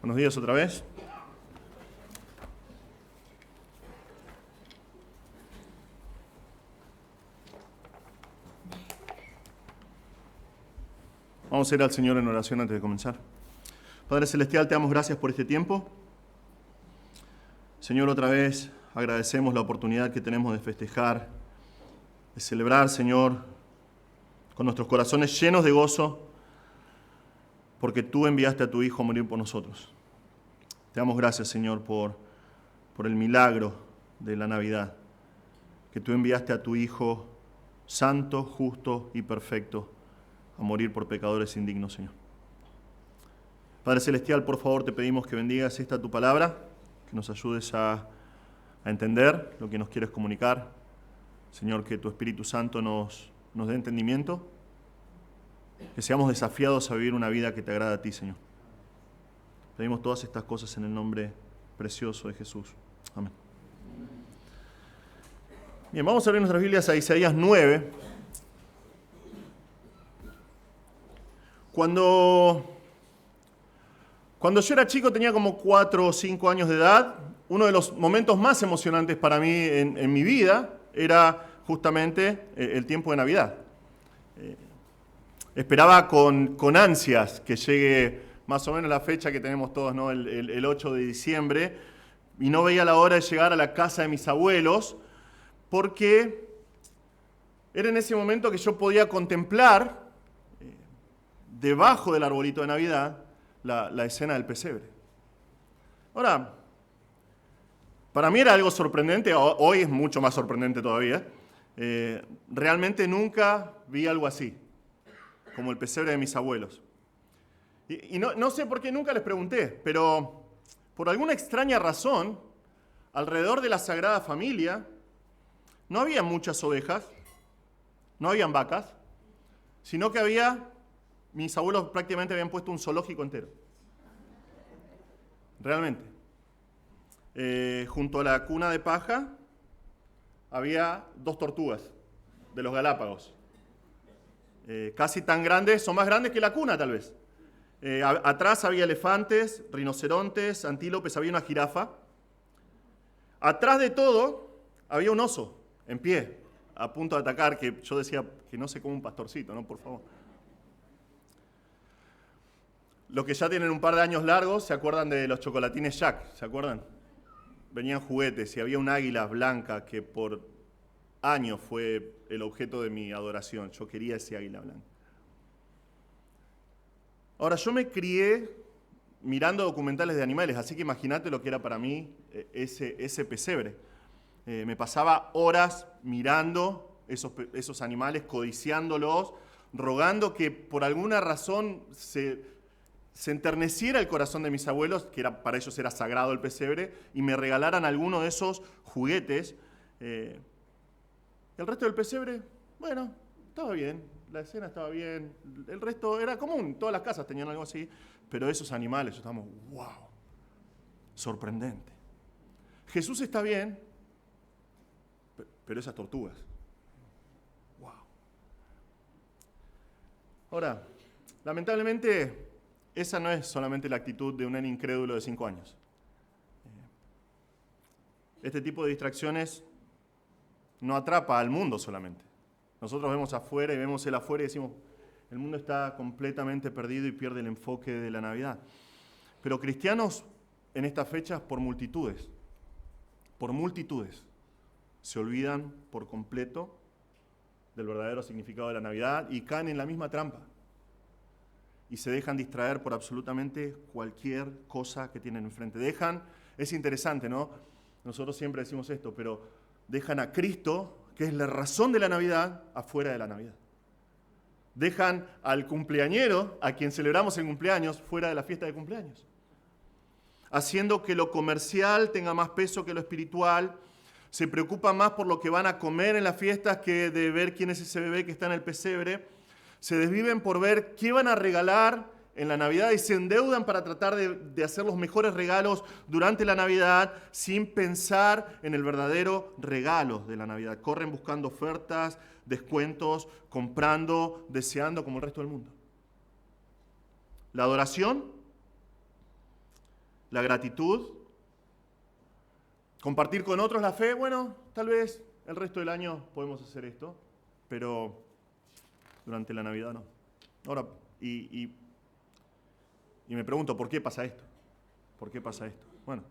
Buenos días otra vez. Vamos a ir al Señor en oración antes de comenzar. Padre Celestial, te damos gracias por este tiempo. Señor, otra vez agradecemos la oportunidad que tenemos de festejar, de celebrar, Señor, con nuestros corazones llenos de gozo, porque tú enviaste a tu Hijo a morir por nosotros. Te damos gracias, Señor, por el milagro de la Navidad, que tú enviaste a tu Hijo santo, justo y perfecto a morir por pecadores indignos, Señor. Padre Celestial, por favor, te pedimos que bendigas esta tu palabra, que nos ayudes a entender lo que nos quieres comunicar. Señor, que tu Espíritu Santo nos dé entendimiento, que seamos desafiados a vivir una vida que te agrada a ti, Señor. Pedimos todas estas cosas en el nombre precioso de Jesús. Amén. Bien, vamos a abrir nuestras Biblias a Isaías 9. Cuando yo era chico, tenía como 4 o 5 años de edad, uno de los momentos más emocionantes para mí en mi vida era justamente el tiempo de Navidad. Esperaba con ansias que llegue más o menos la fecha que tenemos todos, ¿no? El 8 de diciembre, y no veía la hora de llegar a la casa de mis abuelos, porque era en ese momento que yo podía contemplar debajo del arbolito de Navidad la escena del pesebre. Ahora, para mí era algo sorprendente, hoy es mucho más sorprendente todavía. Realmente nunca vi algo así, como el pesebre de mis abuelos. Y no sé por qué nunca les pregunté, pero por alguna extraña razón, alrededor de la Sagrada Familia, no había muchas ovejas, no habían vacas, sino que mis abuelos prácticamente habían puesto un zoológico entero. Realmente. Junto a la cuna de paja había 2 tortugas de los Galápagos. Casi tan grandes, o más grandes que la cuna tal vez. Atrás había elefantes, rinocerontes, antílopes, había una jirafa. Atrás de todo había un oso en pie, a punto de atacar, que yo decía que no sé, como un pastorcito, ¿no? Por favor. Los que ya tienen un par de años largos, ¿se acuerdan de los chocolatines Jack? ¿Se acuerdan? Venían juguetes y había un águila blanca que por años fue el objeto de mi adoración. Yo quería ese águila blanca. Ahora, yo me crié mirando documentales de animales, así que imagínate lo que era para mí ese pesebre. Me pasaba horas mirando esos animales, codiciándolos, rogando que por alguna razón se enterneciera el corazón de mis abuelos, que para ellos era sagrado el pesebre, y me regalaran alguno de esos juguetes. El resto del pesebre, bueno, estaba bien. La escena estaba bien, el resto era común, todas las casas tenían algo así, pero esos animales, estamos, wow, sorprendente. Jesús está bien, pero esas tortugas, wow. Ahora, lamentablemente, esa no es solamente la actitud de un nene incrédulo de 5 años. Este tipo de distracciones no atrapa al mundo solamente. Nosotros vemos afuera y vemos el afuera y decimos, el mundo está completamente perdido y pierde el enfoque de la Navidad. Pero cristianos en estas fechas por multitudes, se olvidan por completo del verdadero significado de la Navidad y caen en la misma trampa. Y se dejan distraer por absolutamente cualquier cosa que tienen enfrente. Es interesante, ¿no? Nosotros siempre decimos esto, pero dejan a Cristo, que es la razón de la Navidad, afuera de la Navidad. Dejan al cumpleañero, a quien celebramos el cumpleaños, fuera de la fiesta de cumpleaños. Haciendo que lo comercial tenga más peso que lo espiritual. Se preocupan más por lo que van a comer en las fiestas que de ver quién es ese bebé que está en el pesebre. Se desviven por ver qué van a regalar en la Navidad y se endeudan para tratar de hacer los mejores regalos durante la Navidad sin pensar en el verdadero regalo de la Navidad. Corren buscando ofertas, descuentos, comprando, deseando como el resto del mundo. La adoración la gratitud, compartir con otros la fe. Bueno, tal vez el resto del año podemos hacer esto, pero durante la Navidad no. Ahora, y me pregunto, ¿por qué pasa esto? ¿Por qué pasa esto? Bueno,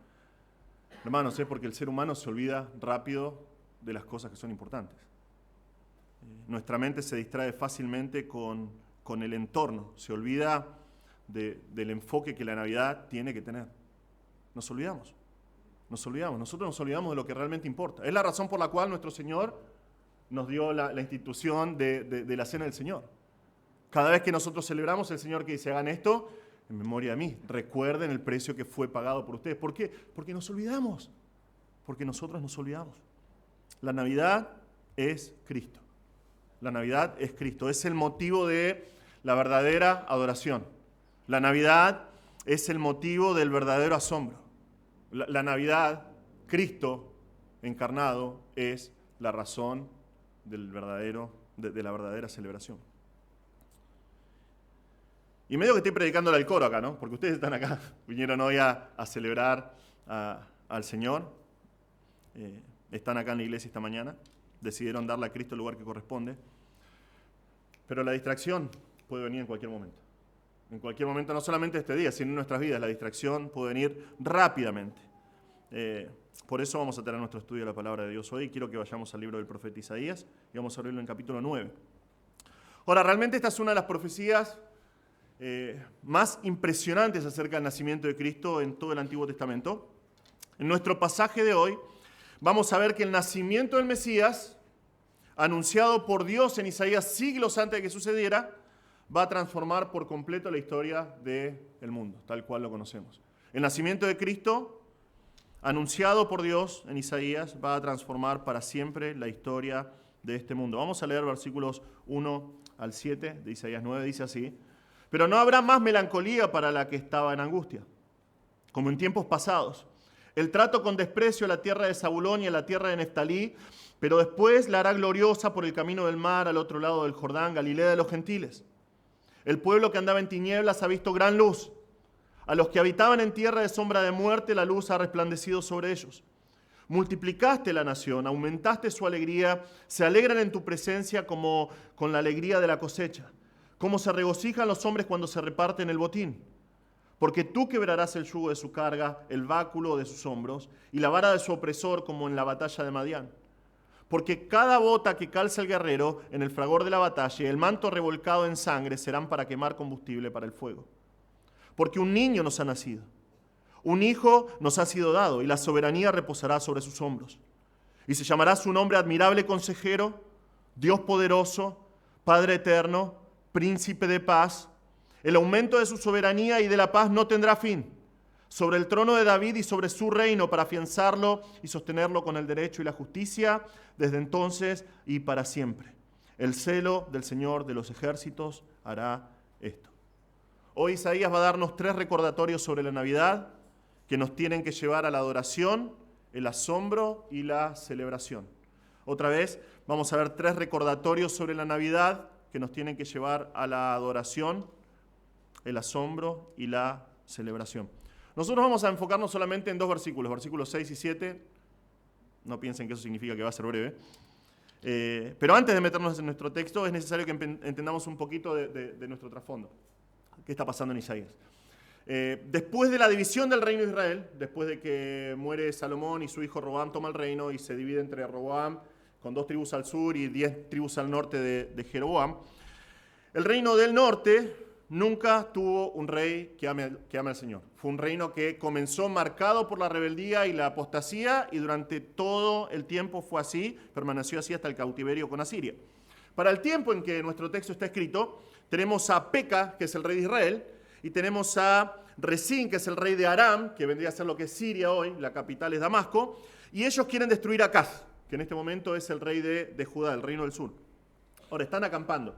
hermanos, es porque el ser humano se olvida rápido de las cosas que son importantes. Nuestra mente se distrae fácilmente con el entorno, se olvida del enfoque que la Navidad tiene que tener. Nos olvidamos, nosotros nos olvidamos de lo que realmente importa. Es la razón por la cual nuestro Señor nos dio la institución de la Cena del Señor. Cada vez que nosotros celebramos, el Señor que dice, hagan esto en memoria de mí, recuerden el precio que fue pagado por ustedes. ¿Por qué? Porque nos olvidamos, porque nosotros nos olvidamos. La Navidad es Cristo. La Navidad es Cristo, es el motivo de la verdadera adoración. La Navidad es el motivo del verdadero asombro. La Navidad, Cristo encarnado, es la razón de la verdadera celebración. Y medio que estoy predicándole al coro acá, ¿no? Porque ustedes están acá, vinieron hoy a celebrar al Señor. Están acá en la iglesia esta mañana, decidieron darle a Cristo el lugar que corresponde. Pero la distracción puede venir en cualquier momento. En cualquier momento, no solamente este día, sino en nuestras vidas, la distracción puede venir rápidamente. Por eso vamos a tener nuestro estudio de la palabra de Dios hoy. Quiero que vayamos al libro del profeta Isaías y vamos a abrirlo en capítulo 9. Ahora, realmente esta es una de las profecías más impresionantes acerca del nacimiento de Cristo en todo el Antiguo Testamento. En nuestro pasaje de hoy vamos a ver que el nacimiento del Mesías, anunciado por Dios en Isaías siglos antes de que sucediera, va a transformar por completo la historia del mundo, tal cual lo conocemos. El nacimiento de Cristo, anunciado por Dios en Isaías, va a transformar para siempre la historia de este mundo. Vamos a leer versículos 1 al 7 de Isaías 9, dice así: pero no habrá más melancolía para la que estaba en angustia, como en tiempos pasados. El trato con desprecio a la tierra de Zabulón y a la tierra de Neftalí, pero después la hará gloriosa por el camino del mar al otro lado del Jordán, Galilea de los gentiles. El pueblo que andaba en tinieblas ha visto gran luz. A los que habitaban en tierra de sombra de muerte, la luz ha resplandecido sobre ellos. Multiplicaste la nación, aumentaste su alegría, se alegran en tu presencia como con la alegría de la cosecha. Como se regocijan los hombres cuando se reparten el botín. Porque tú quebrarás el yugo de su carga, el báculo de sus hombros, y la vara de su opresor como en la batalla de Madián. Porque cada bota que calza el guerrero en el fragor de la batalla y el manto revolcado en sangre serán para quemar combustible para el fuego. Porque un niño nos ha nacido, un hijo nos ha sido dado, y la soberanía reposará sobre sus hombros. Y se llamará su nombre Admirable Consejero, Dios Poderoso, Padre Eterno, Príncipe de Paz. El aumento de su soberanía y de la paz no tendrá fin, sobre el trono de David y sobre su reino, para afianzarlo y sostenerlo con el derecho y la justicia, desde entonces y para siempre. El celo del Señor de los ejércitos hará esto. Hoy Isaías va a darnos 3 recordatorios sobre la Navidad que nos tienen que llevar a la adoración, el asombro y la celebración. Otra vez vamos a ver 3 recordatorios sobre la Navidad que nos tienen que llevar a la adoración, el asombro y la celebración. Nosotros vamos a enfocarnos solamente en 2 versículos, versículos 6 y 7. No piensen que eso significa que va a ser breve. Pero antes de meternos en nuestro texto, es necesario que entendamos un poquito de nuestro trasfondo. ¿Qué está pasando en Isaías? Después de la división del reino de Israel, después de que muere Salomón y su hijo Roboam toma el reino y se divide entre Roboam, con 2 tribus al sur y 10 tribus al norte de Jeroboam, el reino del norte nunca tuvo un rey que ame al Señor. Fue un reino que comenzó marcado por la rebeldía y la apostasía, y durante todo el tiempo fue así, permaneció así hasta el cautiverio con Asiria. Para el tiempo en que nuestro texto está escrito, tenemos a Peca, que es el rey de Israel, y tenemos a Resín, que es el rey de Aram, que vendría a ser lo que es Siria hoy, la capital es Damasco, y ellos quieren destruir a Acaz, que en este momento es el rey de Judá, el reino del sur. Ahora, están acampando.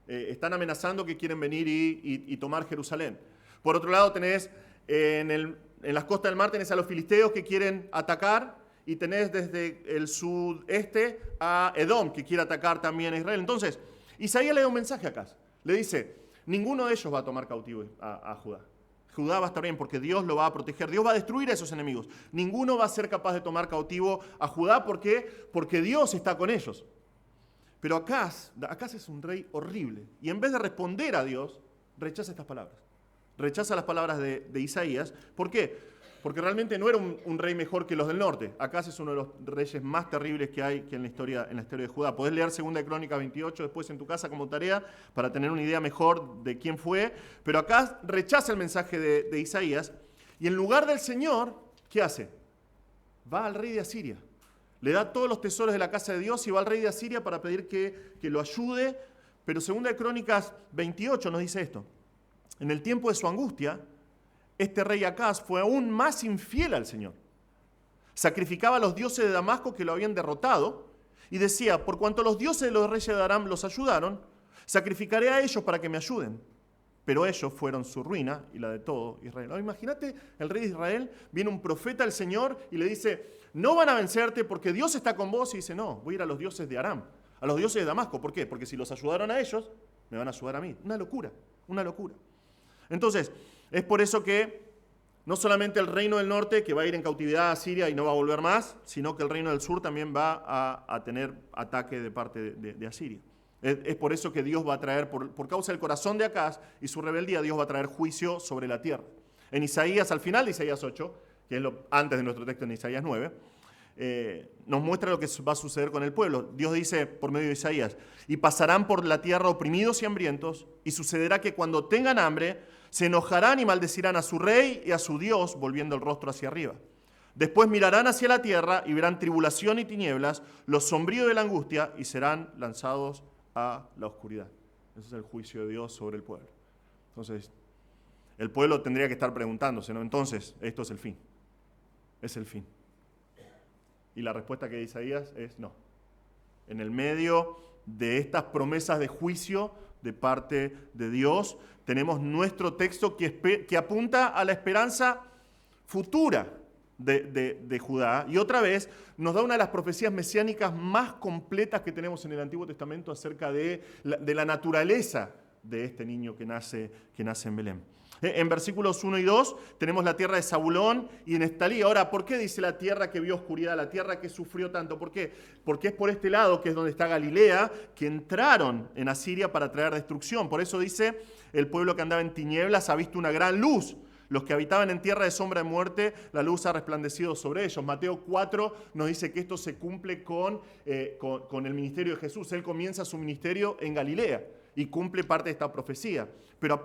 Están amenazando que quieren venir y tomar Jerusalén. Por otro lado, tenés en las costas del mar tenés a los filisteos que quieren atacar, y tenés desde el sudeste a Edom, que quiere atacar también a Israel. Entonces, Isaías le da un mensaje a Acaz. Le dice, ninguno de ellos va a tomar cautivo a Judá. Judá va a estar bien porque Dios lo va a proteger. Dios va a destruir a esos enemigos. Ninguno va a ser capaz de tomar cautivo a Judá. ¿Por qué? Porque Dios está con ellos. Pero Acaz es un rey horrible. Y en vez de responder a Dios, rechaza estas palabras. Rechaza las palabras de Isaías. ¿Por qué? Porque realmente no era un rey mejor que los del norte. Acaz es uno de los reyes más terribles que hay en la historia de Judá. Podés leer 2 Crónicas 28 después en tu casa como tarea para tener una idea mejor de quién fue. Pero Acaz rechaza el mensaje de Isaías y en lugar del Señor, ¿qué hace? Va al rey de Asiria. Le da todos los tesoros de la casa de Dios y va al rey de Asiria para pedir que lo ayude. Pero 2 Crónicas 28 nos dice esto. En el tiempo de su angustia, este rey Acaz fue aún más infiel al Señor. Sacrificaba a los dioses de Damasco que lo habían derrotado y decía, por cuanto los dioses de los reyes de Aram los ayudaron, sacrificaré a ellos para que me ayuden. Pero ellos fueron su ruina y la de todo Israel. Ahora, imagínate, el rey de Israel, viene un profeta del Señor y le dice, no van a vencerte porque Dios está con vos. Y dice, no, voy a ir a los dioses de Aram, a los dioses de Damasco. ¿Por qué? Porque si los ayudaron a ellos, me van a ayudar a mí. Una locura, una locura. Entonces, es por eso que no solamente el reino del norte, que va a ir en cautividad a Siria y no va a volver más, sino que el reino del sur también va a tener ataque de parte de Asiria. Es por eso que Dios va a traer, por causa del corazón de Acaz y su rebeldía, Dios va a traer juicio sobre la tierra. En Isaías, al final de Isaías 8, que es antes de nuestro texto en Isaías 9, nos muestra lo que va a suceder con el pueblo. Dios dice por medio de Isaías, y pasarán por la tierra oprimidos y hambrientos, y sucederá que cuando tengan hambre, se enojarán y maldecirán a su rey y a su Dios, volviendo el rostro hacia arriba. Después mirarán hacia la tierra y verán tribulación y tinieblas, los sombríos de la angustia, y serán lanzados a la oscuridad. Ese es el juicio de Dios sobre el pueblo. Entonces, el pueblo tendría que estar preguntándose, ¿no? Entonces, esto es el fin. Es el fin. Y la respuesta que dice Isaías es no. En el medio de estas promesas de juicio de parte de Dios, tenemos nuestro texto que apunta a la esperanza futura de Judá. Y otra vez nos da una de las profecías mesiánicas más completas que tenemos en el Antiguo Testamento acerca de la naturaleza de este niño que nace en Belén. En versículos 1 y 2 tenemos la tierra de Zabulón y Neftalí. Ahora, ¿por qué dice la tierra que vio oscuridad, la tierra que sufrió tanto? ¿Por qué? Porque es por este lado, que es donde está Galilea, que entraron en Asiria para traer destrucción. Por eso dice, el pueblo que andaba en tinieblas ha visto una gran luz. Los que habitaban en tierra de sombra de muerte, la luz ha resplandecido sobre ellos. Mateo 4 nos dice que esto se cumple con el ministerio de Jesús. Él comienza su ministerio en Galilea y cumple parte de esta profecía. Pero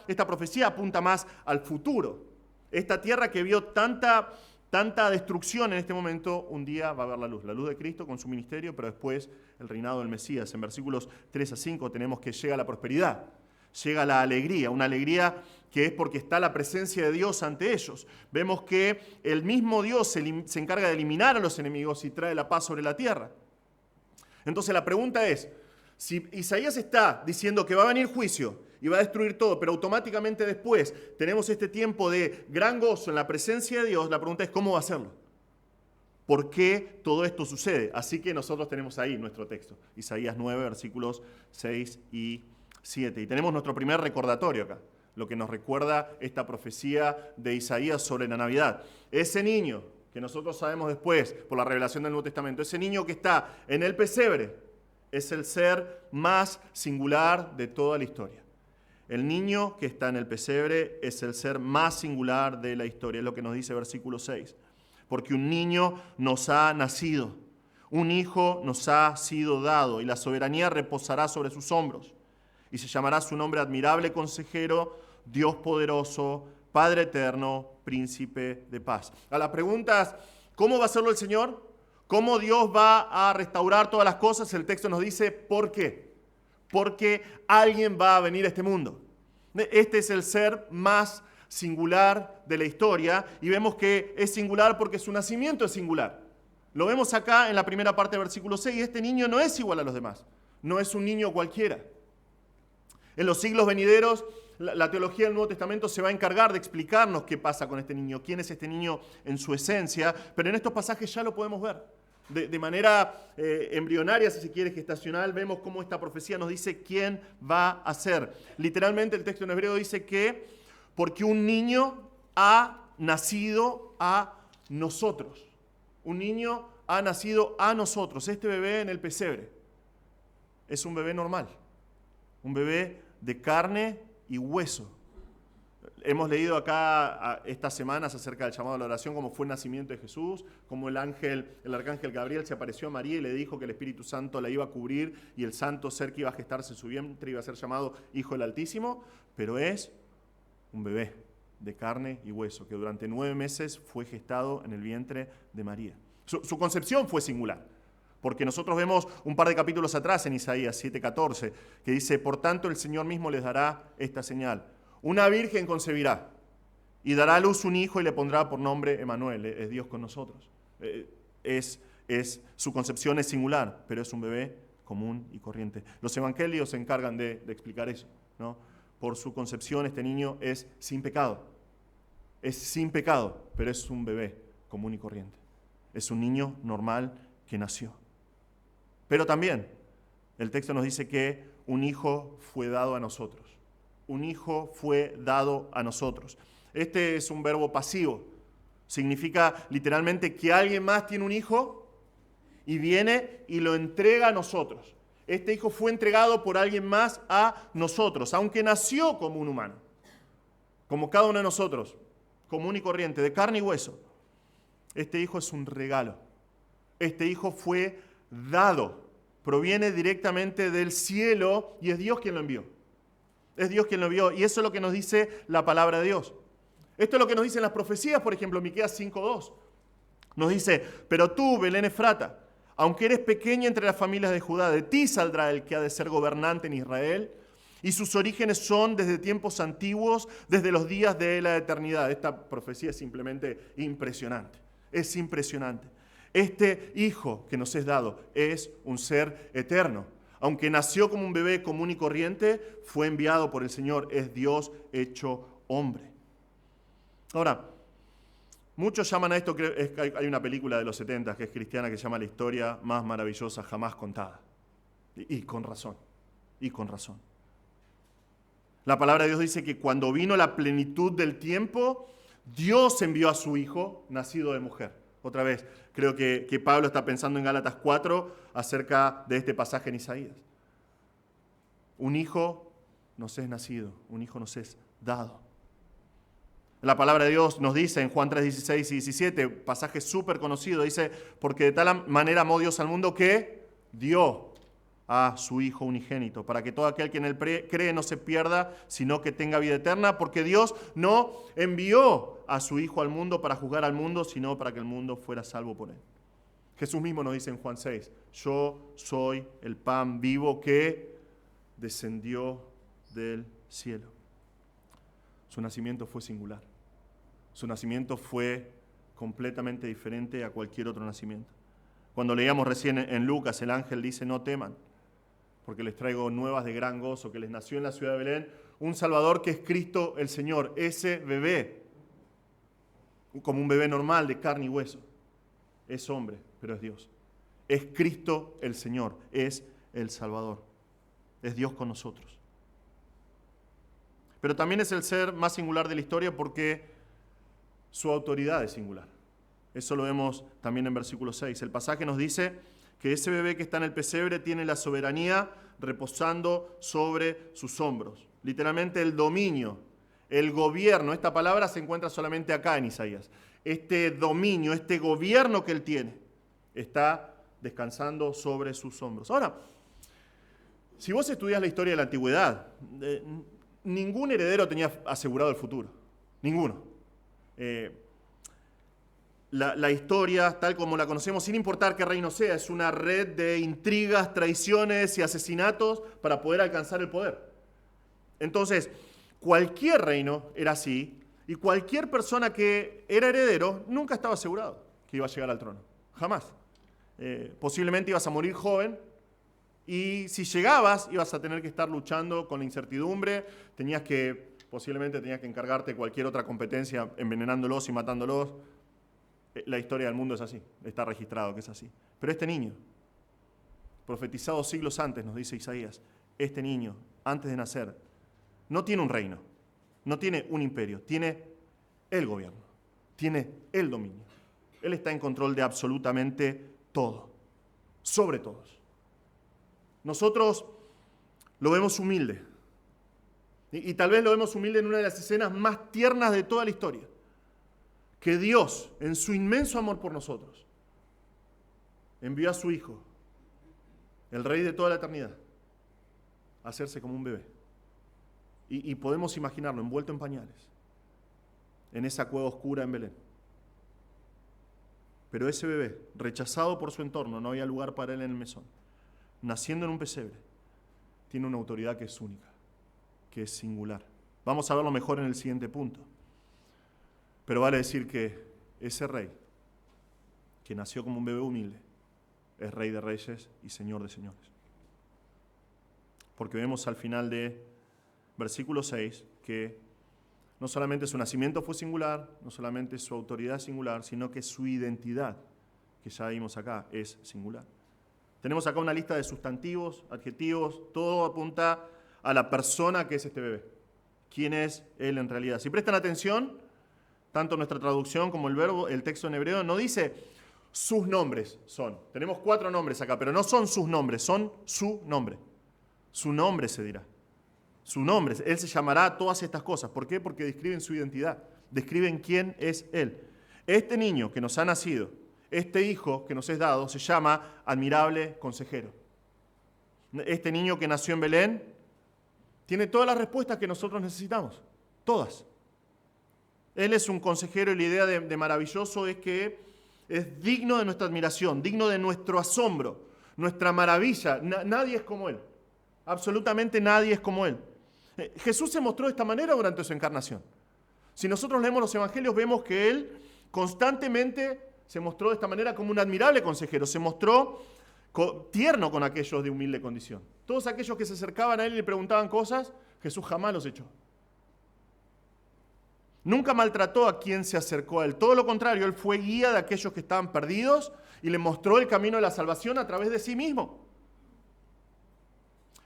esta profecía apunta más al futuro. Esta tierra que vio tanta destrucción en este momento, un día va a ver la luz de Cristo con su ministerio, pero después el reinado del Mesías. En versículos 3 a 5 tenemos que llega la prosperidad, llega la alegría, una alegría que es porque está la presencia de Dios ante ellos. Vemos que el mismo Dios se encarga de eliminar a los enemigos y trae la paz sobre la tierra. Entonces la pregunta es, si Isaías está diciendo que va a venir juicio y va a destruir todo, pero automáticamente después tenemos este tiempo de gran gozo en la presencia de Dios, la pregunta es ¿cómo va a hacerlo? ¿Por qué todo esto sucede? Así que nosotros tenemos ahí nuestro texto, Isaías 9, versículos 6 y 7. Y tenemos nuestro primer recordatorio acá, lo que nos recuerda esta profecía de Isaías sobre la Navidad. Ese niño que nosotros sabemos después por la revelación del Nuevo Testamento, ese niño que está en el pesebre, es el ser más singular de toda la historia. El niño que está en el pesebre es el ser más singular de la historia, es lo que nos dice versículo 6. Porque un niño nos ha nacido, un hijo nos ha sido dado, y la soberanía reposará sobre sus hombros. Y se llamará su nombre admirable consejero, Dios poderoso, Padre eterno, príncipe de paz. A las preguntas, ¿cómo va a hacerlo el Señor? ¿Cómo Dios va a restaurar todas las cosas? El texto nos dice, ¿por qué? Porque alguien va a venir a este mundo. Este es el ser más singular de la historia y vemos que es singular porque su nacimiento es singular. Lo vemos acá en la primera parte del versículo 6. Este niño no es igual a los demás. No es un niño cualquiera. En los siglos venideros, la teología del Nuevo Testamento se va a encargar de explicarnos qué pasa con este niño, quién es este niño en su esencia, pero en estos pasajes ya lo podemos ver. De manera embrionaria, si se quiere, gestacional, vemos cómo esta profecía nos dice quién va a ser. Literalmente el texto en hebreo dice que porque un niño ha nacido a nosotros. Un niño ha nacido a nosotros. Este bebé en el pesebre es un bebé normal, un bebé de carne y hueso. Hemos leído acá estas semanas acerca del llamado a la oración, cómo fue el nacimiento de Jesús, cómo el arcángel Gabriel se apareció a María y le dijo que el Espíritu Santo la iba a cubrir y el santo ser que iba a gestarse en su vientre iba a ser llamado Hijo del Altísimo, pero es un bebé de carne y hueso que durante 9 meses fue gestado en el vientre de María. Su concepción fue singular, porque nosotros vemos un par de capítulos atrás en Isaías 7:14, que dice, por tanto el Señor mismo les dará esta señal. Una virgen concebirá y dará a luz un hijo y le pondrá por nombre Emmanuel, es Dios con nosotros. Su concepción es singular, pero es un bebé común y corriente. Los evangelios se encargan de explicar eso, ¿no? Por su concepción este niño es sin pecado. Es sin pecado, pero es un bebé común y corriente. Es un niño normal que nació. Pero también el texto nos dice que un hijo fue dado a nosotros. Un hijo fue dado a nosotros. Este es un verbo pasivo. Significa literalmente que alguien más tiene un hijo y viene y lo entrega a nosotros. Este hijo fue entregado por alguien más a nosotros, aunque nació como un humano, como cada uno de nosotros, común y corriente, de carne y hueso. Este hijo es un regalo. Este hijo fue dado, proviene directamente del cielo y es Dios quien lo envió. Es Dios quien lo envió y eso es lo que nos dice la palabra de Dios. Esto es lo que nos dicen las profecías, por ejemplo, Miqueas 5:2. Nos dice, pero tú, Belén Efrata, aunque eres pequeña entre las familias de Judá, de ti saldrá el que ha de ser gobernante en Israel, y sus orígenes son desde tiempos antiguos, desde los días de la eternidad. Esta profecía es simplemente impresionante. Es impresionante. Este hijo que nos es dado es un ser eterno. Aunque nació como un bebé común y corriente, fue enviado por el Señor. Es Dios hecho hombre. Ahora, muchos llaman a esto, hay una película de los 70 que es cristiana que se llama La historia más maravillosa jamás contada. Y con razón, y con razón. La palabra de Dios dice que cuando vino la plenitud del tiempo, Dios envió a su Hijo, nacido de mujer. Otra vez, creo que Pablo está pensando en Gálatas 4 acerca de este pasaje en Isaías. Un hijo nos es nacido, un hijo nos es dado. La palabra de Dios nos dice en Juan 3:16 y 17, pasaje súper conocido, dice, porque de tal manera amó Dios al mundo que dio a su Hijo unigénito, para que todo aquel que en él cree no se pierda, sino que tenga vida eterna, porque Dios no envió a su Hijo al mundo para juzgar al mundo, sino para que el mundo fuera salvo por él. Jesús mismo nos dice en Juan 6, yo soy el pan vivo que descendió del cielo. Su nacimiento fue singular. Su nacimiento fue completamente diferente a cualquier otro nacimiento. Cuando leíamos recién en Lucas, el ángel dice, no teman, porque les traigo nuevas de gran gozo, que les nació en la ciudad de Belén un Salvador que es Cristo el Señor. Ese bebé, como un bebé normal de carne y hueso, es hombre, pero es Dios. Es Cristo el Señor, es el Salvador. Es Dios con nosotros. Pero también es el ser más singular de la historia porque su autoridad es singular. Eso lo vemos también en versículo 6. El pasaje nos dice que ese bebé que está en el pesebre tiene la soberanía reposando sobre sus hombros. Literalmente el dominio, el gobierno. Esta palabra se encuentra solamente acá en Isaías. Este dominio, este gobierno que él tiene, está descansando sobre sus hombros. Ahora, si vos estudias la historia de la antigüedad, ningún heredero tenía asegurado el futuro. Ninguno. La historia, tal como la conocemos, sin importar qué reino sea, es una red de intrigas, traiciones y asesinatos para poder alcanzar el poder. Entonces, cualquier reino era así y cualquier persona que era heredero nunca estaba asegurado que iba a llegar al trono. Jamás. Posiblemente ibas a morir joven y si llegabas ibas a tener que estar luchando con la incertidumbre, posiblemente tenías que encargarte de cualquier otra competencia envenenándolos y matándolos. La historia del mundo es así, está registrado que es así. Pero este niño, profetizado siglos antes, nos dice Isaías, este niño, antes de nacer, no tiene un reino, No tiene un imperio, tiene el gobierno, tiene el dominio. Él está en control de absolutamente todo, sobre todos. Nosotros lo vemos humilde. Y tal vez lo vemos humilde en una de las escenas más tiernas de toda la historia. Que Dios, en su inmenso amor por nosotros, envió a su Hijo, el Rey de toda la eternidad, a hacerse como un bebé. Y podemos imaginarlo envuelto en pañales, en esa cueva oscura en Belén. Pero ese bebé, rechazado por su entorno, no había lugar para él en el mesón, naciendo en un pesebre, tiene una autoridad que es única, que es singular. Vamos a verlo mejor en el siguiente punto. Pero vale decir que ese rey, que nació como un bebé humilde, es Rey de Reyes y Señor de Señores. Porque vemos al final de versículo 6 que no solamente su nacimiento fue singular, no solamente su autoridad es singular, sino que su identidad, que ya vimos acá, es singular. Tenemos acá una lista de sustantivos, adjetivos, todo apunta a la persona que es este bebé. ¿Quién es él en realidad? Si prestan atención, tanto nuestra traducción como el verbo, el texto en hebreo, no dice sus nombres son. Tenemos 4 nombres acá, pero no son sus nombres, son su nombre. Su nombre se dirá. Su nombre, él se llamará todas estas cosas. ¿Por qué? Porque describen su identidad, describen quién es él. Este niño que nos ha nacido, este hijo que nos es dado, se llama admirable consejero. Este niño que nació en Belén tiene todas las respuestas que nosotros necesitamos, todas. Él es un consejero y la idea de maravilloso es que es digno de nuestra admiración, digno de nuestro asombro, nuestra maravilla. Nadie es como él, absolutamente nadie es como él. Jesús se mostró de esta manera durante su encarnación. Si nosotros leemos los evangelios vemos que él constantemente se mostró de esta manera como un admirable consejero, se mostró tierno con aquellos de humilde condición. Todos aquellos que se acercaban a él y le preguntaban cosas, Jesús jamás los echó. Nunca maltrató a quien se acercó a él. Todo lo contrario, él fue guía de aquellos que estaban perdidos y le mostró el camino de la salvación a través de sí mismo.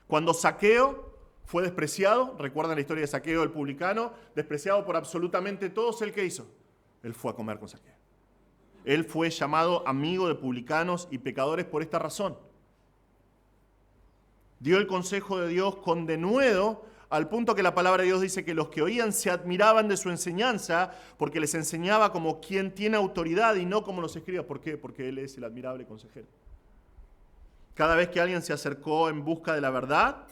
Cuando Zaqueo fue despreciado, recuerdan la historia de Zaqueo el publicano, despreciado por absolutamente todos, ¿él qué hizo? Él fue a comer con Zaqueo. Él fue llamado amigo de publicanos y pecadores por esta razón. Dio el consejo de Dios con denuedo, al punto que la palabra de Dios dice que los que oían se admiraban de su enseñanza, porque les enseñaba como quien tiene autoridad y no como los escribas. ¿Por qué? Porque él es el admirable consejero. Cada vez que alguien se acercó en busca de la verdad,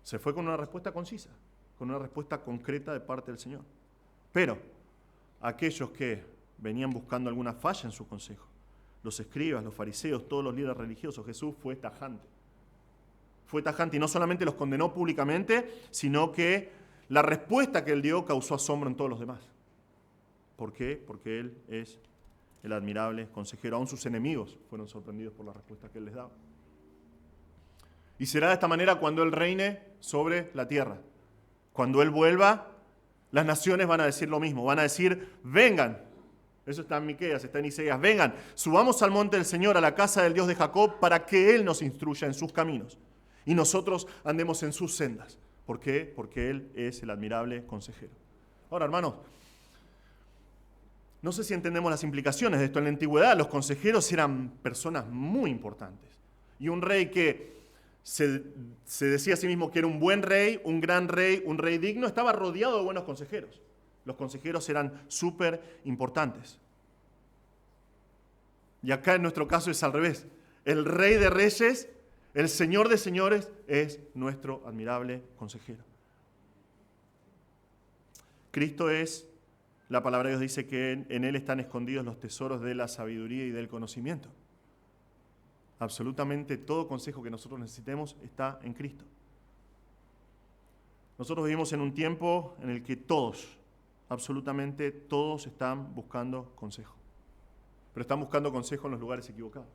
se fue con una respuesta concisa, con una respuesta concreta de parte del Señor. Pero aquellos que venían buscando alguna falla en su consejo, los escribas, los fariseos, todos los líderes religiosos, Jesús fue tajante. Fue tajante y no solamente los condenó públicamente, sino que la respuesta que él dio causó asombro en todos los demás. ¿Por qué? Porque él es el admirable consejero. Aún sus enemigos fueron sorprendidos por la respuesta que él les daba. Y será de esta manera cuando él reine sobre la tierra. Cuando él vuelva, las naciones van a decir lo mismo. Van a decir, vengan. Eso está en Miqueas, está en Isaías. Vengan, subamos al monte del Señor, a la casa del Dios de Jacob, para que Él nos instruya en sus caminos. Y nosotros andemos en sus sendas. ¿Por qué? Porque Él es el admirable consejero. Ahora, hermanos, no sé si entendemos las implicaciones de esto. En la antigüedad los consejeros eran personas muy importantes. Y un rey que se decía a sí mismo que era un buen rey, un gran rey, un rey digno, estaba rodeado de buenos consejeros. Los consejeros eran súper importantes. Y acá en nuestro caso es al revés. El Rey de Reyes, el Señor de Señores, es nuestro admirable consejero. Cristo es, la palabra de Dios dice que en Él están escondidos los tesoros de la sabiduría y del conocimiento. Absolutamente todo consejo que nosotros necesitemos está en Cristo. Nosotros vivimos en un tiempo en el que todos, absolutamente todos están buscando consejo. Pero están buscando consejo en los lugares equivocados.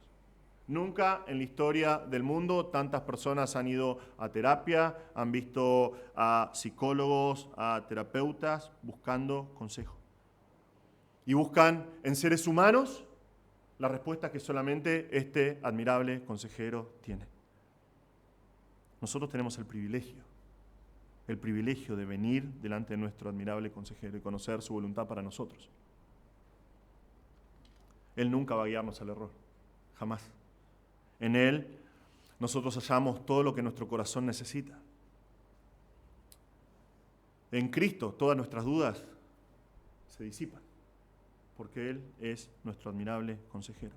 Nunca en la historia del mundo tantas personas han ido a terapia, han visto a psicólogos, a terapeutas buscando consejo. Y buscan en seres humanos la respuesta que solamente este admirable consejero tiene. Nosotros tenemos el privilegio el privilegio de venir delante de nuestro admirable consejero y conocer su voluntad para nosotros. Él nunca va a guiarnos al error, jamás. En Él nosotros hallamos todo lo que nuestro corazón necesita. En Cristo todas nuestras dudas se disipan, porque Él es nuestro admirable consejero.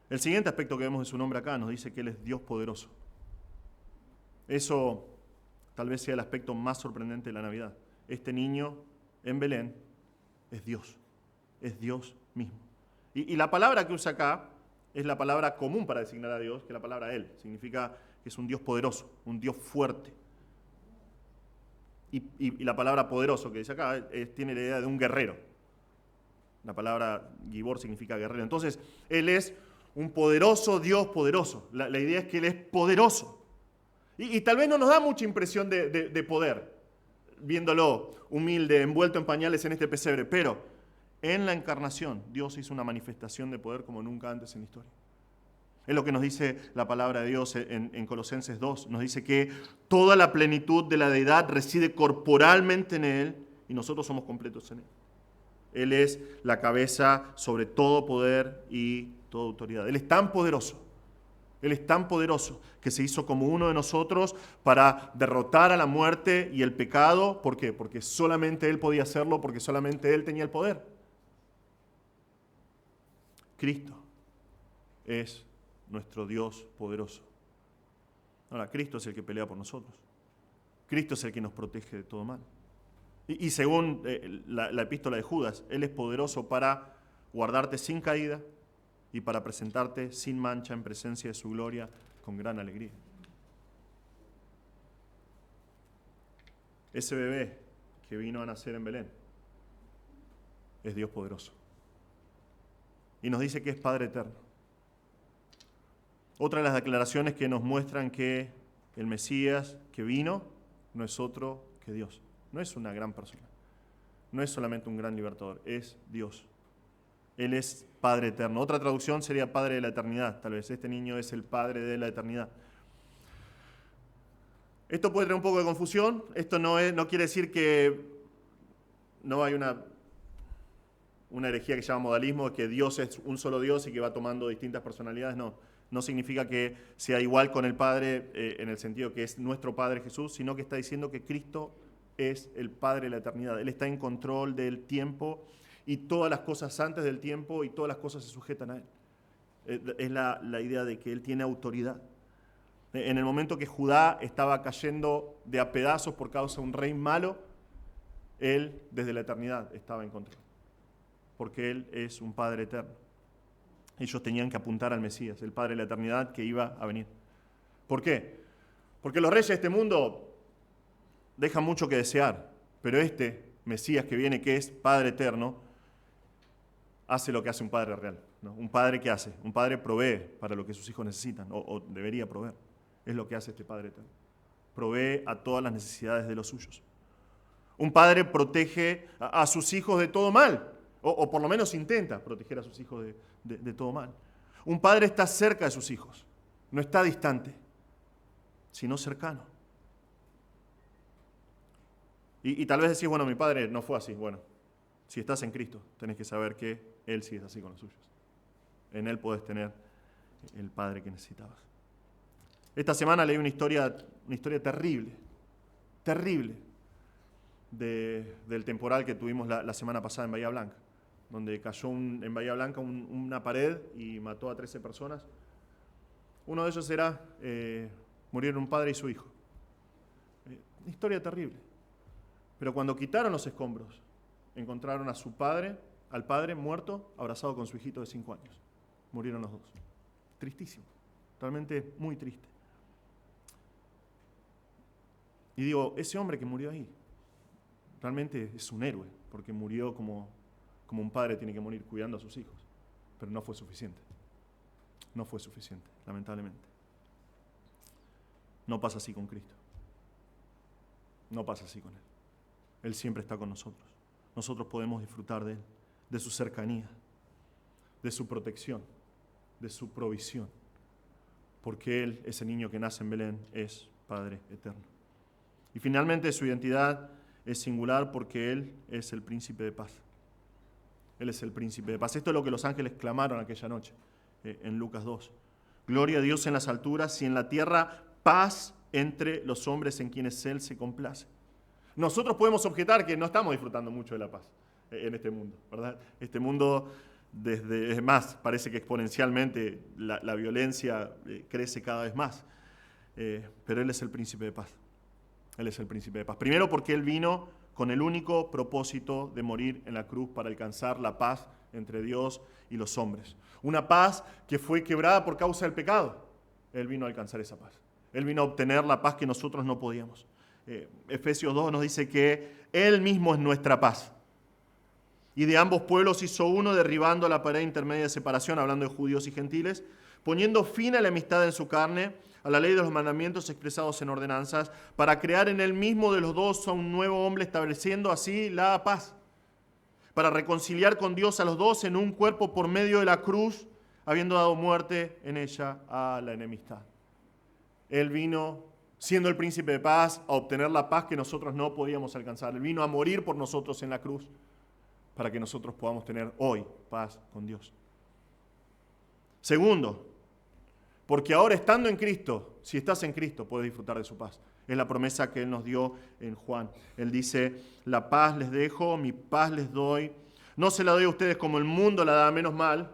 El siguiente aspecto que vemos de su nombre acá nos dice que Él es Dios poderoso. Eso tal vez sea el aspecto más sorprendente de la Navidad. Este niño en Belén es Dios mismo. Y la palabra que usa acá es la palabra común para designar a Dios, que es la palabra Él. Significa que es un Dios poderoso, un Dios fuerte. Y la palabra poderoso que dice acá tiene la idea de un guerrero. La palabra Gibor significa guerrero. Entonces, Él es un poderoso Dios poderoso. La idea es que Él es poderoso. Y tal vez no nos da mucha impresión de poder, viéndolo humilde, envuelto en pañales en este pesebre, pero en la encarnación Dios hizo una manifestación de poder como nunca antes en la historia. Es lo que nos dice la palabra de Dios en Colosenses 2. Nos dice que toda la plenitud de la deidad reside corporalmente en Él y nosotros somos completos en Él. Él es la cabeza sobre todo poder y toda autoridad. Él es tan poderoso que se hizo como uno de nosotros para derrotar a la muerte y el pecado. ¿Por qué? Porque solamente Él podía hacerlo, porque solamente Él tenía el poder. Cristo es nuestro Dios poderoso. Ahora, Cristo es el que pelea por nosotros. Cristo es el que nos protege de todo mal. Y según la epístola de Judas, Él es poderoso para guardarte sin caída y para presentarte sin mancha en presencia de su gloria con gran alegría. Ese bebé que vino a nacer en Belén es Dios poderoso. Y nos dice que es Padre eterno. Otra de las declaraciones que nos muestran que el Mesías que vino no es otro que Dios. No es una gran persona. No es solamente un gran libertador, es Dios. Él es Padre eterno. Otra traducción sería Padre de la eternidad. Tal vez este niño es el Padre de la eternidad. Esto puede traer un poco de confusión. Esto no quiere decir que no hay una herejía que se llama modalismo, que Dios es un solo Dios y que va tomando distintas personalidades. No significa que sea igual con el Padre en el sentido que es nuestro Padre Jesús, sino que está diciendo que Cristo es el Padre de la eternidad. Él está en control del tiempo y todas las cosas antes del tiempo y todas las cosas se sujetan a Él. Es la idea de que Él tiene autoridad. En el momento que Judá estaba cayendo de a pedazos por causa de un rey malo, Él desde la eternidad estaba en control, porque Él es un Padre eterno. Ellos tenían que apuntar al Mesías, el Padre de la eternidad que iba a venir. ¿Por qué? Porque los reyes de este mundo dejan mucho que desear, pero este Mesías que viene, que es Padre eterno, hace lo que hace un padre real, ¿no? Un padre, ¿qué hace? Un padre provee para lo que sus hijos necesitan, o debería proveer. Es lo que hace este Padre eterno. Provee a todas las necesidades de los suyos. Un padre protege a sus hijos de todo mal, o por lo menos intenta proteger a sus hijos de todo mal. Un padre está cerca de sus hijos, no está distante, sino cercano. Y tal vez decís, bueno, mi padre no fue así. Bueno, si estás en Cristo, tenés que saber que Él sí es así con los suyos. En Él podés tener el Padre que necesitabas. Esta semana leí una historia terrible, del temporal que tuvimos la semana pasada en Bahía Blanca, donde cayó en Bahía Blanca una pared y mató a 13 personas. Uno de ellos murieron un padre y su hijo. Una historia terrible. Pero cuando quitaron los escombros, encontraron al padre muerto, abrazado con su hijito de 5 años. Murieron los dos. Tristísimo, realmente muy triste. Y digo, ese hombre que murió ahí, realmente es un héroe, porque murió como un padre tiene que morir cuidando a sus hijos. Pero no fue suficiente. No fue suficiente, lamentablemente. No pasa así con Cristo. No pasa así con Él. Él siempre está con nosotros. Nosotros podemos disfrutar de Él, de su cercanía, de su protección, de su provisión. Porque Él, ese niño que nace en Belén, es Padre eterno. Y finalmente su identidad es singular porque Él es el príncipe de paz. Él es el príncipe de paz. Esto es lo que los ángeles clamaron aquella noche en Lucas 2. Gloria a Dios en las alturas y en la tierra paz entre los hombres en quienes Él se complace. Nosotros podemos objetar que no estamos disfrutando mucho de la paz en este mundo, ¿verdad? Este mundo, es más, parece que exponencialmente la violencia crece cada vez más. Pero Él es el príncipe de paz. Él es el príncipe de paz. Primero porque Él vino con el único propósito de morir en la cruz para alcanzar la paz entre Dios y los hombres. Una paz que fue quebrada por causa del pecado. Él vino a alcanzar esa paz. Él vino a obtener la paz que nosotros no podíamos. Efesios 2 nos dice que Él mismo es nuestra paz. Y de ambos pueblos hizo uno, derribando la pared intermedia de separación, hablando de judíos y gentiles, poniendo fin a la amistad en su carne, a la ley de los mandamientos expresados en ordenanzas, para crear en él mismo de los dos a un nuevo hombre, estableciendo así la paz, para reconciliar con Dios a los dos en un cuerpo por medio de la cruz, habiendo dado muerte en ella a la enemistad. Él vino, siendo el príncipe de paz, a obtener la paz que nosotros no podíamos alcanzar. Él vino a morir por nosotros en la cruz, para que nosotros podamos tener hoy paz con Dios. Segundo, porque ahora estando en Cristo, si estás en Cristo, puedes disfrutar de su paz. Es la promesa que Él nos dio en Juan. Él dice, la paz les dejo, mi paz les doy. No se la doy a ustedes como el mundo la da, menos mal.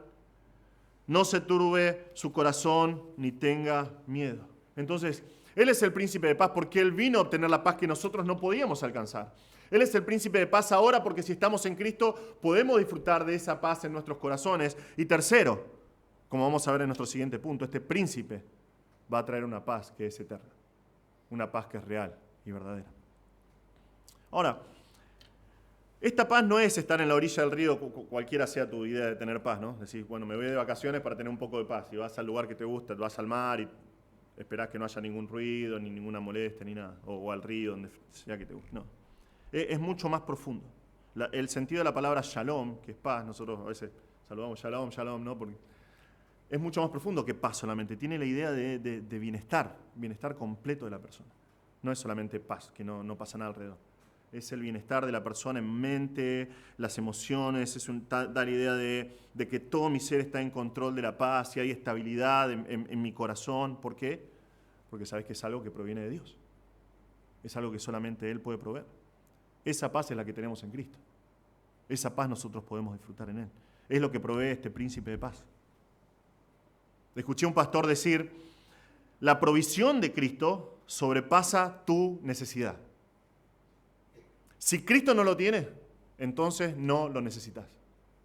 No se turbe su corazón ni tenga miedo. Entonces, Él es el príncipe de paz porque Él vino a obtener la paz que nosotros no podíamos alcanzar. Él es el príncipe de paz ahora porque si estamos en Cristo podemos disfrutar de esa paz en nuestros corazones. Y tercero, como vamos a ver en nuestro siguiente punto, este príncipe va a traer una paz que es eterna, una paz que es real y verdadera. Ahora, esta paz no es estar en la orilla del río, cualquiera sea tu idea de tener paz, ¿no? Decís, bueno, me voy de vacaciones para tener un poco de paz, y vas al lugar que te gusta, vas al mar y esperás que no haya ningún ruido, ni ninguna molestia, ni nada, o al río, donde sea que te guste. No, es mucho más profundo. El sentido de la palabra shalom, que es paz, nosotros a veces saludamos shalom, shalom, ¿no? Porque es mucho más profundo que paz solamente. Tiene la idea de bienestar completo de la persona. No es solamente paz, que no pasa nada alrededor. Es el bienestar de la persona en mente, las emociones, da la idea de que todo mi ser está en control de la paz y hay estabilidad en mi corazón. ¿Por qué? Porque sabes que es algo que proviene de Dios. Es algo que solamente Él puede proveer. Esa paz es la que tenemos en Cristo. Esa paz nosotros podemos disfrutar en Él. Es lo que provee este príncipe de paz. Escuché a un pastor decir, la provisión de Cristo sobrepasa tu necesidad. Si Cristo no lo tiene, entonces no lo necesitas.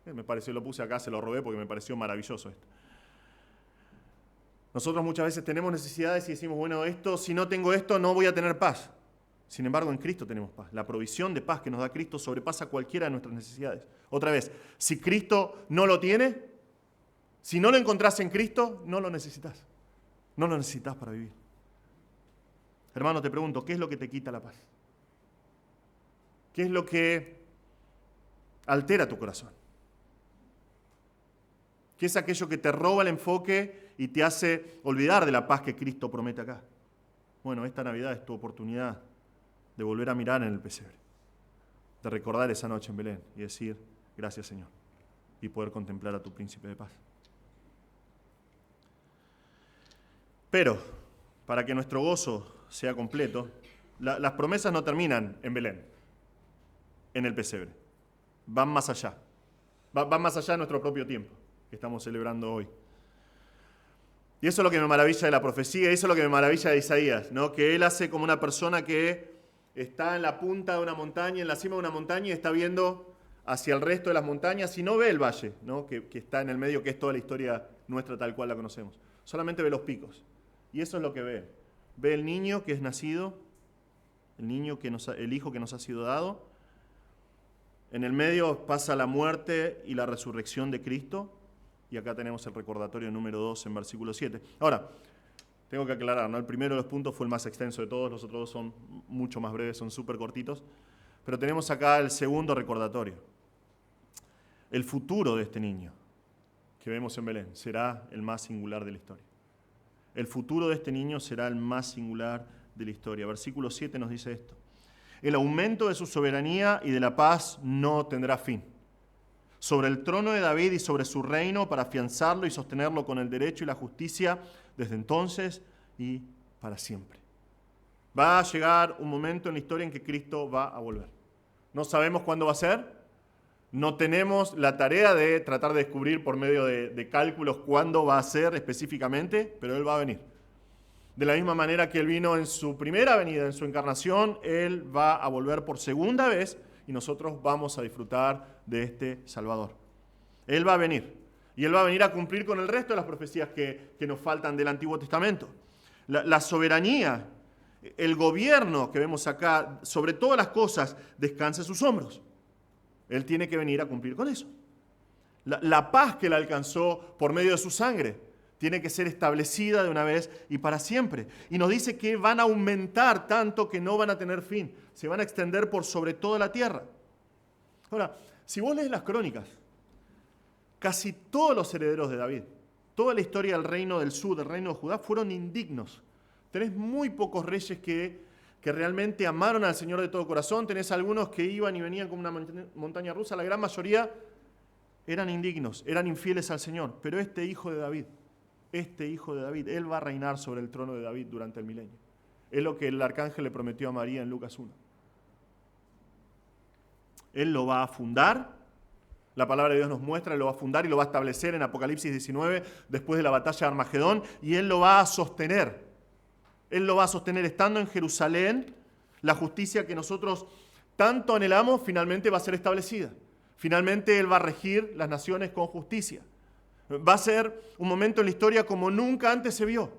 Me pareció, lo puse acá, se lo robé porque me pareció maravilloso esto. Nosotros muchas veces tenemos necesidades y decimos, bueno, si no tengo esto, no voy a tener paz. Sin embargo, en Cristo tenemos paz. La provisión de paz que nos da Cristo sobrepasa cualquiera de nuestras necesidades. Otra vez, si Cristo no lo tiene, si no lo encontrás en Cristo, no lo necesitas. No lo necesitas para vivir. Hermano, te pregunto, ¿qué es lo que te quita la paz? ¿Qué es lo que altera tu corazón? ¿Qué es aquello que te roba el enfoque y te hace olvidar de la paz que Cristo promete acá? Bueno, esta Navidad es tu oportunidad de volver a mirar en el pesebre, de recordar esa noche en Belén y decir, gracias Señor, y poder contemplar a tu príncipe de paz. Pero, para que nuestro gozo sea completo, las promesas no terminan en Belén, en el pesebre. Van más allá. Van más allá de nuestro propio tiempo, que estamos celebrando hoy. Y eso es lo que me maravilla de la profecía, eso es lo que me maravilla de Isaías, ¿no? Que él hace como una persona que está en la punta de una montaña, en la cima de una montaña y está viendo hacia el resto de las montañas y no ve el valle, ¿no? que está en el medio, que es toda la historia nuestra tal cual la conocemos. Solamente ve los picos. Y eso es lo que ve. Ve el niño que es nacido, el hijo que nos ha sido dado. En el medio pasa la muerte y la resurrección de Cristo. Y acá tenemos el recordatorio número 2 en versículo 7. Ahora, tengo que aclarar, ¿no? El primero de los puntos fue el más extenso de todos, los otros dos son mucho más breves, son súper cortitos. Pero tenemos acá el segundo recordatorio. El futuro de este niño que vemos en Belén será el más singular de la historia. El futuro de este niño será el más singular de la historia. Versículo 7 nos dice esto: el aumento de su soberanía y de la paz no tendrá fin, sobre el trono de David y sobre su reino, para afianzarlo y sostenerlo con el derecho y la justicia desde entonces y para siempre. Va a llegar un momento en la historia en que Cristo va a volver. No sabemos cuándo va a ser. No tenemos la tarea de tratar de descubrir por medio de cálculos cuándo va a ser específicamente, pero Él va a venir. De la misma manera que Él vino en su primera venida, en su encarnación, Él va a volver por segunda vez y nosotros vamos a disfrutar de este Salvador. Él va a venir. Y Él va a venir a cumplir con el resto de las profecías que nos faltan del Antiguo Testamento. La soberanía, el gobierno que vemos acá, sobre todas las cosas, descansa en sus hombros. Él tiene que venir a cumplir con eso. La paz que Él alcanzó por medio de su sangre tiene que ser establecida de una vez y para siempre. Y nos dice que van a aumentar tanto que no van a tener fin. Se van a extender por sobre toda la tierra. Ahora, si vos lees las crónicas, casi todos los herederos de David, toda la historia del reino del sur, del reino de Judá, fueron indignos. Tenés muy pocos reyes que realmente amaron al Señor de todo corazón. Tenés algunos que iban y venían como una montaña rusa. La gran mayoría eran indignos, eran infieles al Señor. Pero este hijo de David, Él va a reinar sobre el trono de David durante el milenio. Es lo que el arcángel le prometió a María en Lucas 1. Él lo va a fundar. La palabra de Dios nos muestra, Él lo va a fundar y lo va a establecer en Apocalipsis 19, después de la batalla de Armagedón, y Él lo va a sostener. Él lo va a sostener estando en Jerusalén. La justicia que nosotros tanto anhelamos finalmente va a ser establecida. Finalmente Él va a regir las naciones con justicia. Va a ser un momento en la historia como nunca antes se vio.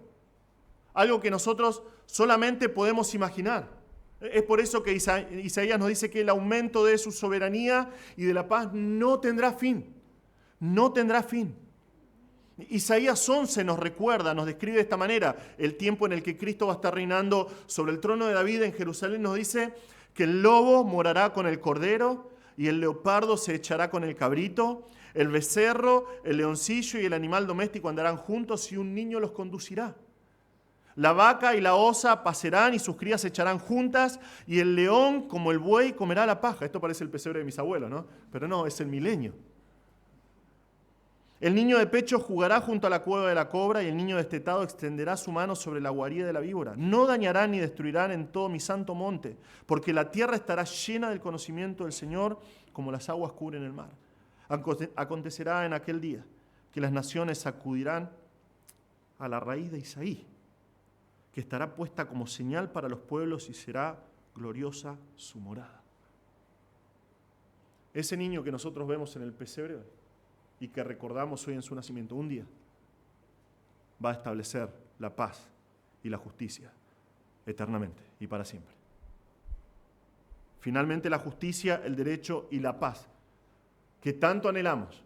Algo que nosotros solamente podemos imaginar. Es por eso que Isaías nos dice que el aumento de su soberanía y de la paz no tendrá fin. No tendrá fin. Isaías 11 nos recuerda, nos describe de esta manera el tiempo en el que Cristo va a estar reinando sobre el trono de David en Jerusalén. Nos dice que el lobo morará con el cordero y el leopardo se echará con el cabrito, el becerro, el leoncillo y el animal doméstico andarán juntos y un niño los conducirá. La vaca y la osa pasarán y sus crías se echarán juntas y el león como el buey comerá la paja. Esto parece el pesebre de mis abuelos, ¿no? Pero no, es el milenio. El niño de pecho jugará junto a la cueva de la cobra y el niño destetado extenderá su mano sobre la guarida de la víbora. No dañarán ni destruirán en todo mi santo monte, porque la tierra estará llena del conocimiento del Señor como las aguas cubren el mar. Acontecerá en aquel día que las naciones sacudirán a la raíz de Isaí, que estará puesta como señal para los pueblos y será gloriosa su morada. Ese niño que nosotros vemos en el pesebre y que recordamos hoy en su nacimiento, un día va a establecer la paz y la justicia eternamente y para siempre. Finalmente la justicia, el derecho y la paz que tanto anhelamos,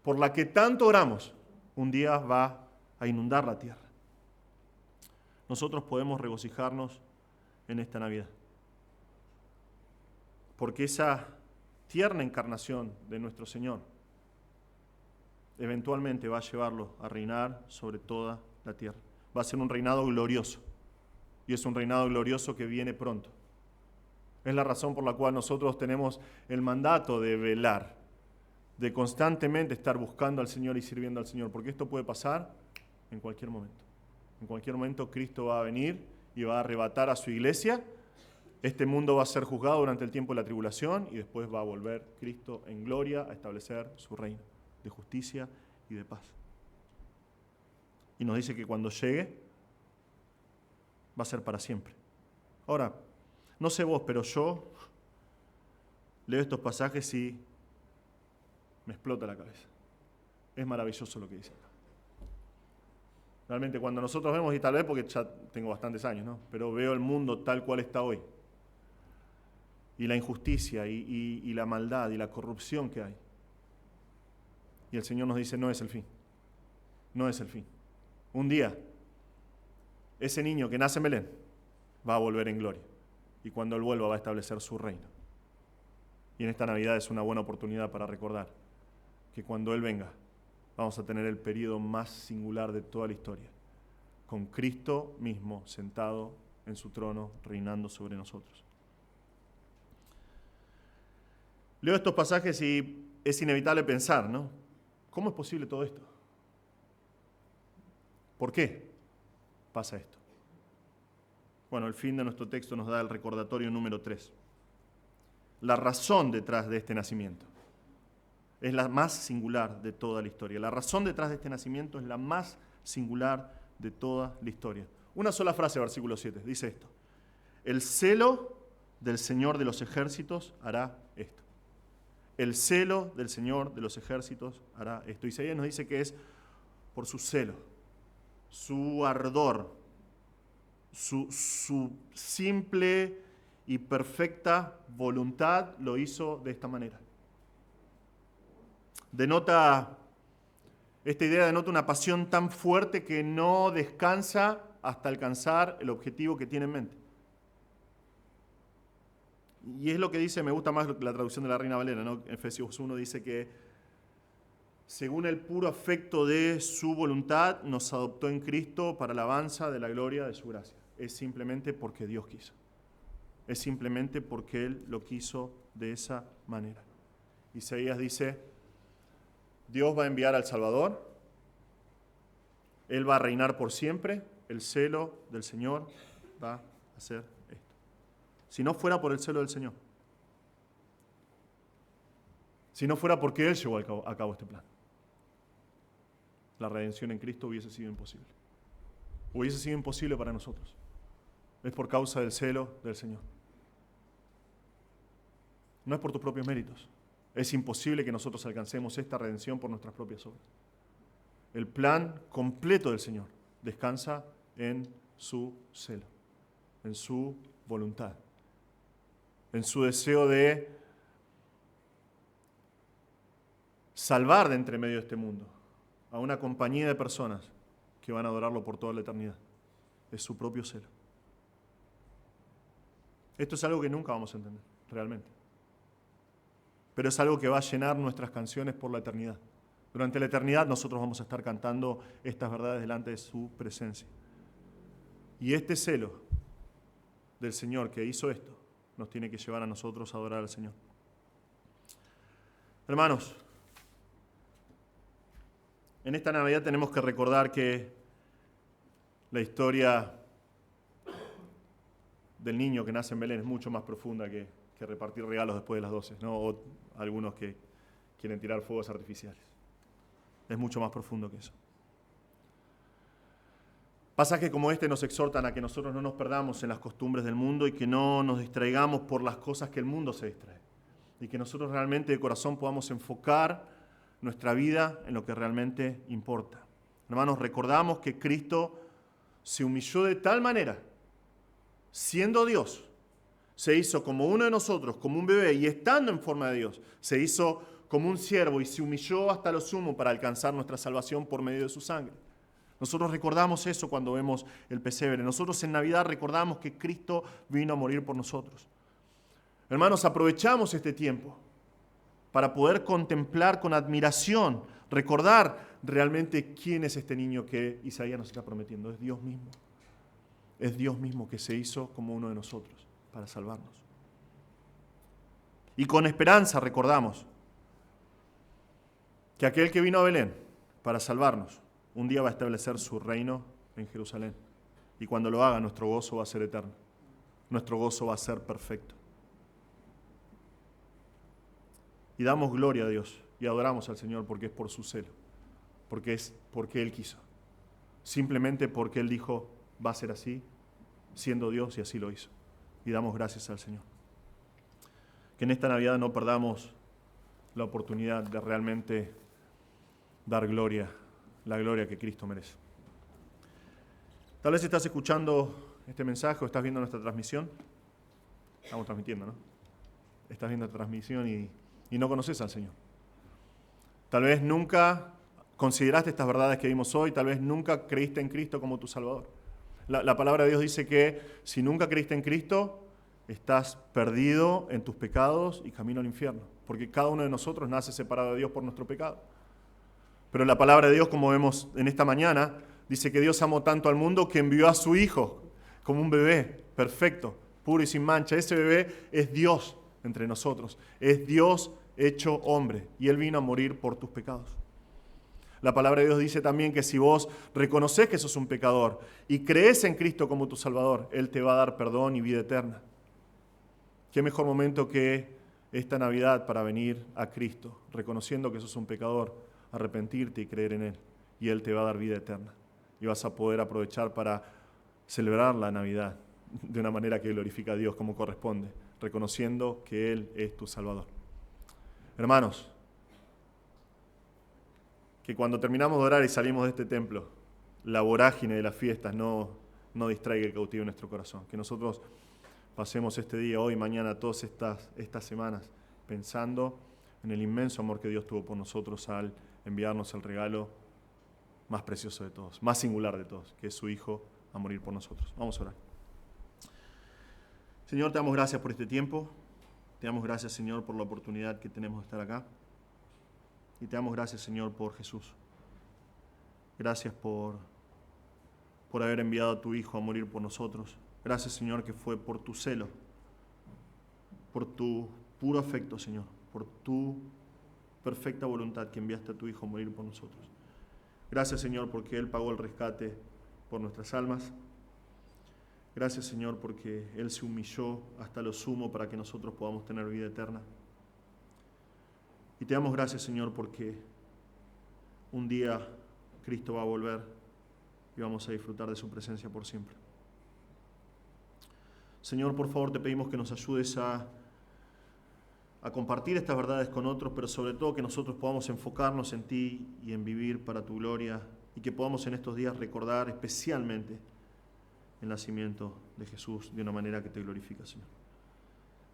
por la que tanto oramos, un día va a inundar la tierra. Nosotros podemos regocijarnos en esta Navidad, porque esa tierna encarnación de nuestro Señor eventualmente va a llevarlo a reinar sobre toda la tierra. Va a ser un reinado glorioso, y es un reinado glorioso que viene pronto. Es la razón por la cual nosotros tenemos el mandato de velar, de constantemente estar buscando al Señor y sirviendo al Señor, porque esto puede pasar en cualquier momento. En cualquier momento Cristo va a venir y va a arrebatar a su iglesia. Este mundo va a ser juzgado durante el tiempo de la tribulación y después va a volver Cristo en gloria a establecer su reino de justicia y de paz. Y nos dice que cuando llegue va a ser para siempre. Ahora, no sé vos, pero yo leo estos pasajes y me explota la cabeza. Es maravilloso lo que dice. Realmente cuando nosotros vemos, y tal vez porque ya tengo bastantes años, ¿no? Pero veo el mundo tal cual está hoy, y la injusticia y la maldad y la corrupción que hay. Y el Señor nos dice, no es el fin, no es el fin. Un día, ese niño que nace en Belén va a volver en gloria, y cuando Él vuelva va a establecer su reino. Y en esta Navidad es una buena oportunidad para recordar que cuando Él venga, vamos a tener el periodo más singular de toda la historia, con Cristo mismo sentado en su trono, reinando sobre nosotros. Leo estos pasajes y es inevitable pensar, ¿no? ¿Cómo es posible todo esto? ¿Por qué pasa esto? Bueno, el fin de nuestro texto nos da el recordatorio número 3. La razón detrás de este nacimiento es la más singular de toda la historia. La razón detrás de este nacimiento es la más singular de toda la historia. Una sola frase, versículo 7, dice esto: el celo del Señor de los ejércitos hará esto. El celo del Señor de los ejércitos hará esto. Isaías nos dice que es por su celo, su ardor, su simple y perfecta voluntad lo hizo de esta manera. Esta idea denota una pasión tan fuerte que no descansa hasta alcanzar el objetivo que tiene en mente. Y es lo que dice, me gusta más la traducción de la Reina Valera, ¿no? Efesios 1 dice que según el puro afecto de su voluntad nos adoptó en Cristo para la alabanza de la gloria de su gracia. Es simplemente porque Dios quiso. Es simplemente porque Él lo quiso de esa manera. Isaías dice: Dios va a enviar al Salvador, Él va a reinar por siempre, el celo del Señor va a hacer esto. Si no fuera por el celo del Señor, si no fuera porque Él llevó a cabo este plan, la redención en Cristo hubiese sido imposible. Hubiese sido imposible para nosotros. Es por causa del celo del Señor. No es por tus propios méritos. Es imposible que nosotros alcancemos esta redención por nuestras propias obras. El plan completo del Señor descansa en su celo, en su voluntad, en su deseo de salvar de entre medio de este mundo a una compañía de personas que van a adorarlo por toda la eternidad. Es su propio celo. Esto es algo que nunca vamos a entender, realmente. Pero es algo que va a llenar nuestras canciones por la eternidad. Durante la eternidad nosotros vamos a estar cantando estas verdades delante de su presencia. Y este celo del Señor que hizo esto nos tiene que llevar a nosotros a adorar al Señor. Hermanos, en esta Navidad tenemos que recordar que la historia del niño que nace en Belén es mucho más profunda que repartir regalos después de las 12, ¿no? O algunos que quieren tirar fuegos artificiales. Es mucho más profundo que eso. Pasajes como este nos exhortan a que nosotros no nos perdamos en las costumbres del mundo y que no nos distraigamos por las cosas que el mundo se distrae. Y que nosotros realmente de corazón podamos enfocar nuestra vida en lo que realmente importa. Hermanos, recordamos que Cristo se humilló de tal manera, siendo Dios, se hizo como uno de nosotros, como un bebé, y estando en forma de Dios, se hizo como un siervo y se humilló hasta lo sumo para alcanzar nuestra salvación por medio de su sangre. Nosotros recordamos eso cuando vemos el pesebre. Nosotros en Navidad recordamos que Cristo vino a morir por nosotros. Hermanos, aprovechamos este tiempo para poder contemplar con admiración, recordar realmente quién es este niño que Isaías nos está prometiendo. Es Dios mismo. Es Dios mismo que se hizo como uno de nosotros para salvarnos. Y con esperanza recordamos que aquel que vino a Belén para salvarnos, un día va a establecer su reino en Jerusalén. Y cuando lo haga, nuestro gozo va a ser eterno. Nuestro gozo va a ser perfecto. Y damos gloria a Dios y adoramos al Señor porque es por su celo, porque es porque Él quiso. Simplemente porque Él dijo, va a ser así, siendo Dios, y así lo hizo. Y damos gracias al Señor. Que en esta Navidad no perdamos la oportunidad de realmente dar gloria, la gloria que Cristo merece. Tal vez estás escuchando este mensaje o estás viendo nuestra transmisión. Estamos transmitiendo, ¿no? Estás viendo esta transmisión y no conoces al Señor. Tal vez nunca consideraste estas verdades que vimos hoy, tal vez nunca creíste en Cristo como tu Salvador. La palabra de Dios dice que si nunca creíste en Cristo, estás perdido en tus pecados y camino al infierno, porque cada uno de nosotros nace separado de Dios por nuestro pecado. Pero la palabra de Dios, como vemos en esta mañana, dice que Dios amó tanto al mundo que envió a su Hijo. como un bebé perfecto, puro y sin mancha. Ese bebé es Dios entre nosotros, es Dios hecho hombre, y Él vino a morir por tus pecados. La palabra de Dios dice también que si vos reconoces que sos un pecador y crees en Cristo como tu Salvador, Él te va a dar perdón y vida eterna. ¿Qué mejor momento que esta Navidad para venir a Cristo, reconociendo que sos un pecador, arrepentirte y creer en Él? Y Él te va a dar vida eterna. Y vas a poder aprovechar para celebrar la Navidad de una manera que glorifica a Dios como corresponde, reconociendo que Él es tu Salvador. Hermanos, que cuando terminamos de orar y salimos de este templo, la vorágine de las fiestas no distraiga y cautive nuestro corazón. Que nosotros pasemos este día, hoy, mañana, todas estas semanas, pensando en el inmenso amor que Dios tuvo por nosotros al enviarnos el regalo más precioso de todos, más singular de todos, que es su Hijo a morir por nosotros. Vamos a orar. Señor, te damos gracias por este tiempo. Te damos gracias, Señor, por la oportunidad que tenemos de estar acá. Y te damos gracias, Señor, por Jesús. Gracias por haber enviado a tu Hijo a morir por nosotros. Gracias, Señor, que fue por tu celo, por tu puro afecto, Señor, por tu perfecta voluntad que enviaste a tu Hijo a morir por nosotros. Gracias, Señor, porque Él pagó el rescate por nuestras almas. Gracias, Señor, porque Él se humilló hasta lo sumo para que nosotros podamos tener vida eterna. Y te damos gracias, Señor, porque un día Cristo va a volver y vamos a disfrutar de su presencia por siempre. Señor, por favor, te pedimos que nos ayudes a compartir estas verdades con otros, pero sobre todo que nosotros podamos enfocarnos en ti y en vivir para tu gloria, y que podamos en estos días recordar especialmente el nacimiento de Jesús de una manera que te glorifica, Señor.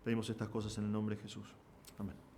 Pedimos estas cosas en el nombre de Jesús. Amén.